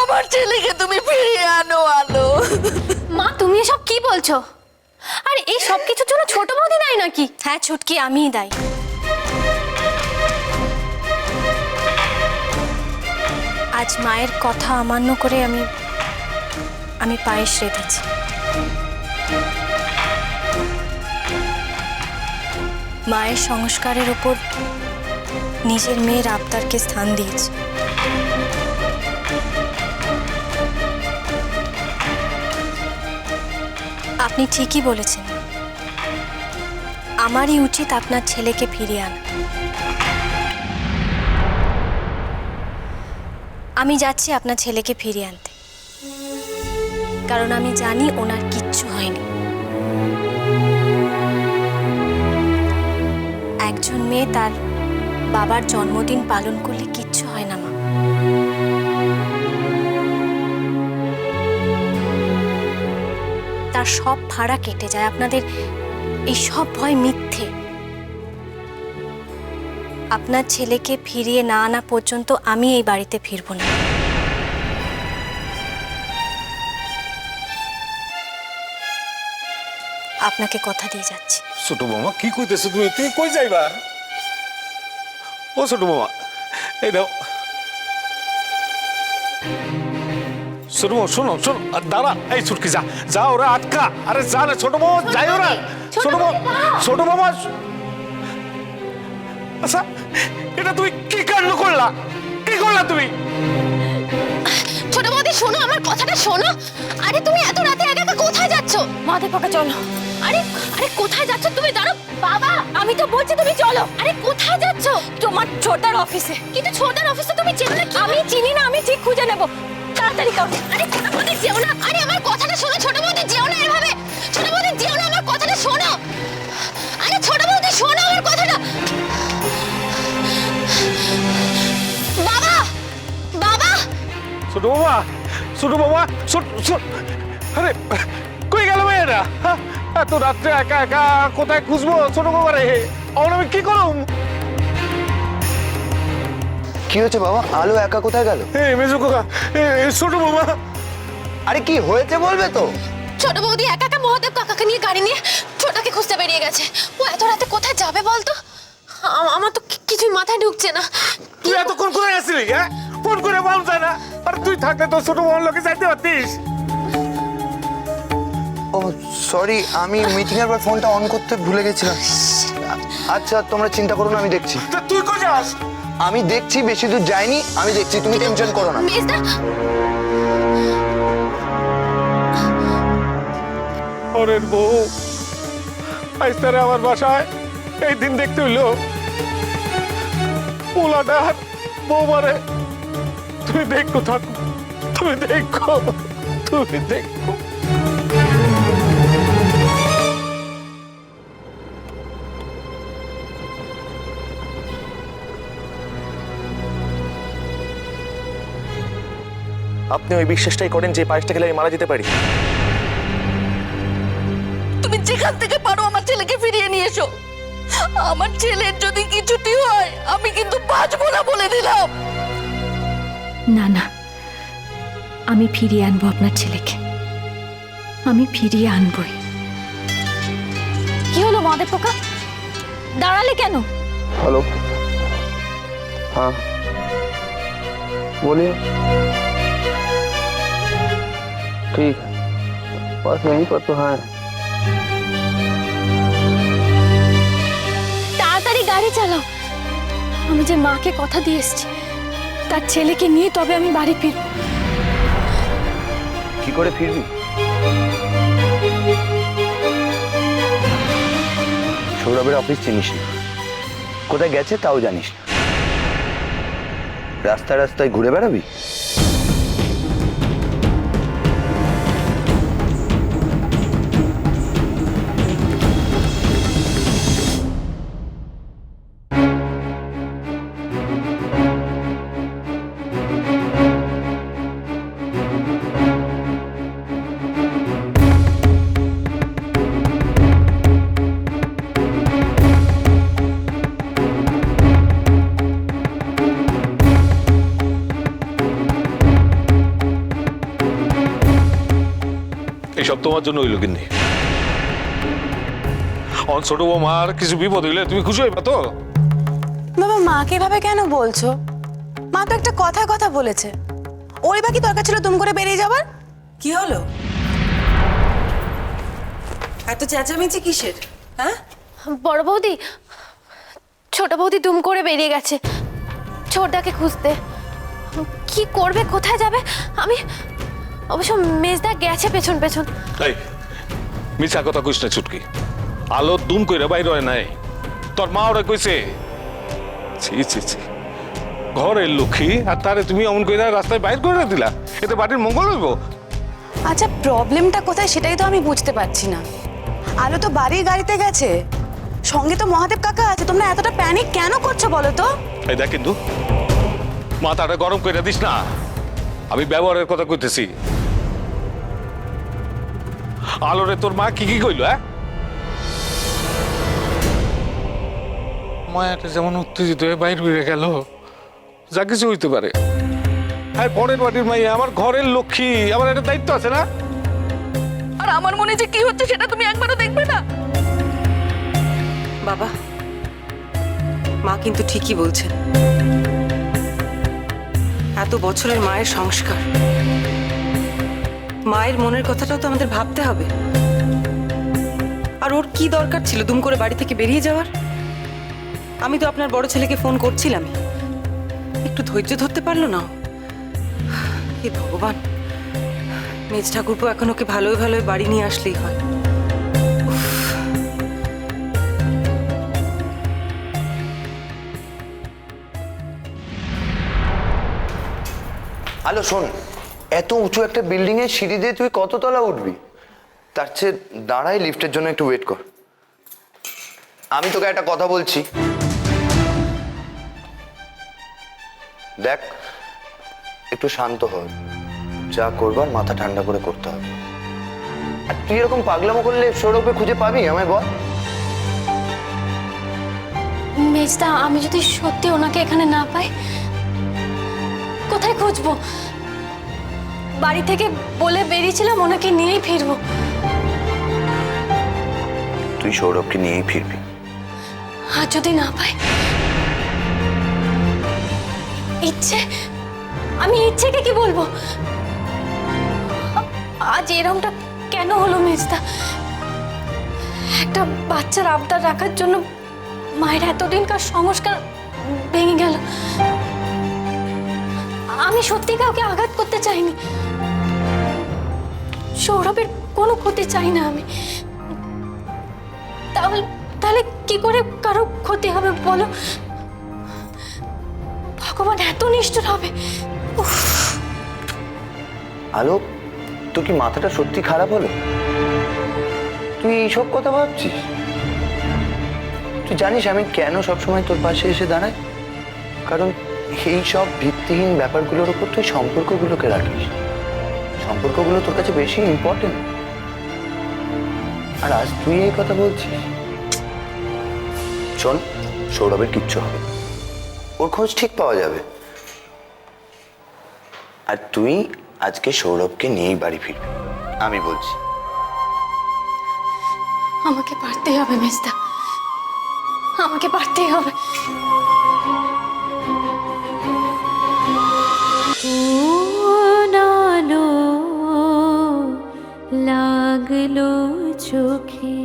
আমার ছেলেকে তুমি ফিরিয়ে আনো আলো। মা তুমি এসব কি বলছো? আর এই সব কিছুর জন্য ছোট বৌদি দায়ী নাকি? হ্যাঁ ছুটকি, আমিই দায়ী। আজ মায়ের কথা অমান্য করে আমি পায়েস রেঁধেছি। মায়ের সংস্কারের উপর নিজের মেয়ের আবদারকে স্থান দিয়েছি। আপনি ঠিকই বলেছেন, আমারই উচিত আপনার ছেলেকে ফিরিয়ে আনা। আমি যাচ্ছি আপনার ছেলেকে ফিরিয়ে আনতে, কারণ আমি জানি ওনার কিচ্ছু হয়নি। একজন মেয়ে তার বাবার জন্মদিন পালন করলে কিচ্ছু হয় না মা। তার সব ভাড়া কেটে যায়। আপনাদের এই সব ভয় মিথ্যে। আপনার ছেলেকে ফিরিয়ে না আনা পর্যন্ত আমি এই বাড়িতে ফিরব না। আপনাকে কথা দিয়ে যাচ্ছি। ছোট মামা কি কইতেছো তুমি? তুমি কই যাইবা? ও ছোট মামা, এই দাও। ছোট মামা শোনো শোনো, দাঁড়া। এই ছুটকি যা যা, ওরা আটকা। আরে যা না ছোট মামা, যাই ওরা। ছোট মামা, ছোট মামা। আচ্ছা এটা তুমি কি কাণ্ড করলা? কি করলা তুমি? ছোট বৌদি শোনো, আমার কথাটা শোনো। আরে তুমি এত রাতে একা একা কোথায় যাচ্ছ? মাথা পাকা চলো। আরে আরে কোথায় যাচ্ছ তুমি? দাঁড়াও বাবা, আমি তো বলছি তুমি চলো। আরে কোথায় যাচ্ছ? তোমার ছোটার অফিসে। কিন্তু ছোটার অফিসে তুমি চেনো না? আমি চিনি না, আমি ঠিক খুঁজে নেব। তাড়াতাড়ি করো। আরে ছোট বৌদি যেও না। আরে আমার কথাটা শোনো ছোট বৌদি, যেও না এভাবে। ছোট বৌদি যেও না, আমার কথাটা শোনো। আরে ছোট বৌদি শোনো আমার কথাটা। বাবা বাবা। ছোট মামা, ছোট মামা, আরে কই গেল মেয়েরা? এত রাত্রে একা একা কোথায় খুঁজবো ছোট মামা রে? আমি কি করুম? কি হয়েছে বাবা? আলো একা কোথায় গেল? মেজো কাকা, ছোট মামা। আরে কি হয়েছে বলবে তো? ছোট বৌদি একা একা মহাদেব কাকাকে নিয়ে গাড়ি নিয়ে ছোটাকে খুঁজতে বেরিয়ে গেছে। ও এত রাতে কোথায় যাবে বলতো? আমার তো কিছুই মাথায় ঢুকছে না। তুই এতক্ষণ করে আসলি? হ্যাঁ, ফোন করে বল যায় না? আর তুই থাকলে তো ছোট মামার লোকে যাইতে পারতিস। ও সরি, আমি মিটিং এর পর ফোনটা অন করতে ভুলে গেছিলাম। আচ্ছা তোমরা চিন্তা করো না, আমি দেখছি। তা তুই কই যাস? আমি দেখছি, বেশি দূর যাইনি, আমি দেখছি, তুমি টেনশন করো না। মেজদা ওরে বউ, আজ তারে আমার বাসায় এই দিন দেখতে হইলো। পোলাটা বউ মারে। তুমি দেখো, থাকো, তুমি দেখো, তুমি দেখো। আপনি ওই বিশ্বাসটাই করেন যে পায়েসটা খেলে আমি মারা যেতে পারি? তুমি যেখান থেকে পারো আমার ছেলেকে ফিরিয়ে নিয়ে এসো। আমার ছেলের যদি কিছুটি হয় আমি কিন্তু বাঁচবো না বলে দিলাম। না না, আমি ফিরিয়ে আনবো আপনার ছেলেকে, আমি ফিরিয়ে আনবই। কি হলো মহাদেব কাকা, দাঁড়ালে কেন? हेलो, हाँ बोलिए। ठीक है, बस यहीं पर तो है। তাড়াতাড়ি গাড়ি চালাও। আমি যে মাকে কথা দিয়ে এসেছি, তার ছেলেকে নিয়ে তবে আমি বাড়ি ফিরব। কি করে ফিরবি? সৌরভের অফিস চিনিস না, কোথায় গেছে তাও জানিস না, রাস্তায় রাস্তায় ঘুরে বেড়াবি? এসব তোমার জন্য হইল কিন্তু ছোট বৌমার কিছু বিপদ হইলে তুমি খুশি হইবা তো? বাবা মাকে এভাবে কেন বলছো? মা তো একটা কথা বলেছে। ওই বাকি দরকার ছিল দুম করে বেরিয়ে যাবার? কি হলো? এত চেঁচামেচি কিসের? হ্যাঁ, বড় বৌদি, ছোট বৌদি দুম করে বেরিয়ে গেছে ছোটদাকে খুঁজতে। কি করবে, কোথায় যাবে? আমি অবশ্য মেজদা গেছে পেছন পেছন। এই মিছা কথা কইস না ছুটকি, আলো দুম কইরা বাইর হয় নাই, তোর মা ওরা কইছে। ছি ছি ছি, ঘরের লক্ষ্মী আর তারে তুমি অমন কইরা রাস্তায় বাইর করে দিলা, এতে বাড়ির মঙ্গল হইব? আচ্ছা প্রবলেমটা কোথায় সেটাই তো আমি বুঝতে পারছি না। আলো তো বাড়ির গাড়িতে গেছে, সঙ্গে তো মহাদেব কাকা আছে, তোমরা এতটা প্যানিক কেন করছো বলো তো? এই দেখ কিন্তু মাথাটা গরম কইরা দিস না, আমি ব্যবহারের কথা কইতেছি। আলোরে তোর মা কি কি কইল? মায়াটা যেমন উত্তেজিত হয়ে বাইর হয়ে গেল, যা কিছু হইতে পারে। হ্যাঁ, পরের বাড়ির মাইয়া, আমার ঘরের লক্ষ্মী, আমার একটা দায়িত্ব আছে না? আর আমার মনে যে কি হচ্ছে সেটা তুমি একবারও দেখবে না? বাবা মা কিন্তু ঠিকই বলছেন। এত বছরের মায়ের সংস্কার, মায়ের মনের কথাটাও তো আমাদের ভাবতে হবে। আর ওর কি দরকার ছিল দুম করে বাড়ি থেকে বেরিয়ে যাওয়ার? আমি তো আপনার বড় ছেলেকে ফোন করছিলাম, একটু ধৈর্য ধরতে পারলো না। হে ভগবান, মেজ ঠাকুরপো এখন ওকে ভালোই ভালোই বাড়ি নিয়ে আসলেই হয়। আলো শোন, এত উঁচু একটা বিল্ডিং এর সিঁড়ি দিয়ে তুই কত তলা উঠবি? তার চেয়ে দাঁড়াই, লিফটের জন্য একটু ওয়েট কর। আমি তোকে একটা কথা বলছি, দেখ একটু শান্ত হ, যা করবার মাথা ঠান্ডা করে করতে হবে। আর তুই এরকম পাগলামো করলে সৌরভকে খুঁজে পাবি? আমায় বল। মেজদা, আমি যদি সত্যি ওনাকে এখানে না পাই, কোথায় খুঁজবো? বাড়ি থেকে বলে বেরিয়েছিলাম ওনাকে নিয়েই ফিরবো। তুই সৌরভকে নিয়েই ফিরবি। আর যদি না পাই? ইচ্ছে, আমি ইচ্ছেকে কি বলবো? আজ এরকমটা কেন হলো মেজদা? একটা বাচ্চার আবদার রাখার জন্য মায়ের এতদিনকার সংস্কার ভেঙে গেল। আমি সত্যি কাউকে আঘাত করতে চাইনি, সৌরভের কোনো ক্ষতি চাই না আমি। তাহলে কি করে কারো ক্ষতি হবে বলো? ভগবান এত নিষ্ঠুর হবে? আলো, তোর কি মাথাটা সত্যি খারাপ হলো? তুই এইসব কথা ভাবছিস? তুই জানিস আমি কেন সবসময় তোর পাশে এসে দাঁড়াই? কারণ এই সব ভিত্তিহীন ব্যাপারগুলোর উপর তুই সম্পর্কগুলোকে রাখিস। সম্পর্কগুলো তোর কাছে বেশি ইম্পর্টেন্ট। আর আজ তুই এই কথা বলছিস? শোন, সৌরভের কিচ্ছু হবে না, ওর খোঁজ ঠিক পাওয়া যাবে। আর তুই আজকে সৌরভকে নিয়েই বাড়ি ফিরবি, আমি বলছি। আমাকে পারতেই হবে মেজদা, আমাকে পারতেই হবে। লাগলো চোখে